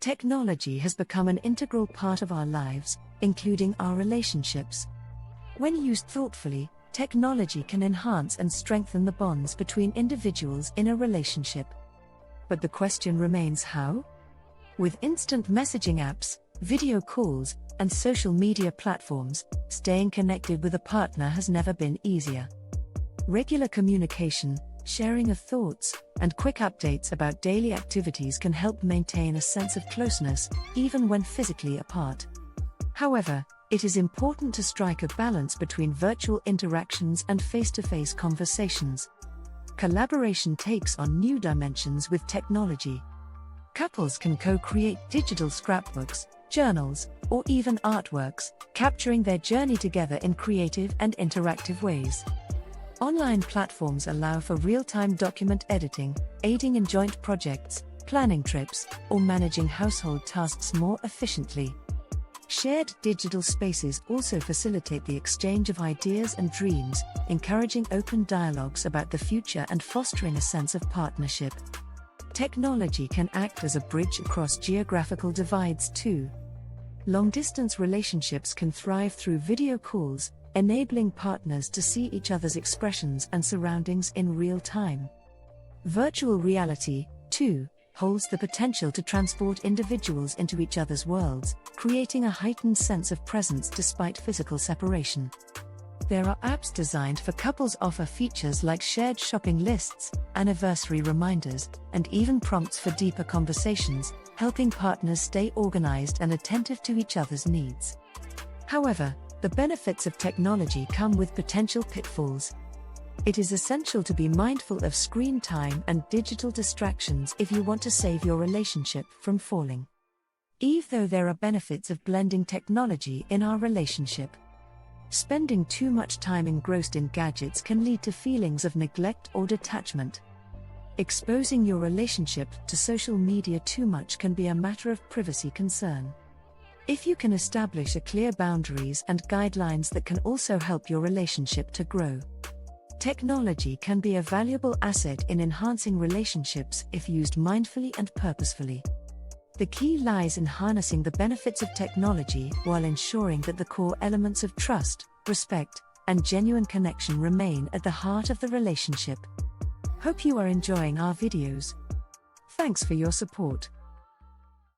Technology has become an integral part of our lives, including our relationships. When used thoughtfully, technology can enhance and strengthen the bonds between individuals in a relationship. But the question remains: how? With instant messaging apps, video calls, and social media platforms, staying connected with a partner has never been easier. Regular communication, sharing of thoughts, and quick updates about daily activities can help maintain a sense of closeness, even when physically apart. However, it is important to strike a balance between virtual interactions and face-to-face conversations. Collaboration takes on new dimensions with technology. Couples can co-create digital scrapbooks, journals, or even artworks, capturing their journey together in creative and interactive ways. Online platforms allow for real-time document editing, aiding in joint projects, planning trips, or managing household tasks more efficiently. Shared digital spaces also facilitate the exchange of ideas and dreams, encouraging open dialogues about the future and fostering a sense of partnership. Technology can act as a bridge across geographical divides too. Long-distance relationships can thrive through video calls, enabling partners to see each other's expressions and surroundings in real time. Virtual reality, too, holds the potential to transport individuals into each other's worlds, creating a heightened sense of presence despite physical separation. There are apps designed for couples offer features like shared shopping lists, anniversary reminders, and even prompts for deeper conversations, helping partners stay organized and attentive to each other's needs. However, the benefits of technology come with potential pitfalls. It is essential to be mindful of screen time and digital distractions if you want to save your relationship from falling. Even though there are benefits of blending technology in our relationship, spending too much time engrossed in gadgets can lead to feelings of neglect or detachment. Exposing your relationship to social media too much can be a matter of privacy concern. If you can establish clear boundaries and guidelines that can also help your relationship to grow. Technology can be a valuable asset in enhancing relationships if used mindfully and purposefully. The key lies in harnessing the benefits of technology while ensuring that the core elements of trust, respect, and genuine connection remain at the heart of the relationship. Hope you are enjoying our videos. Thanks for your support.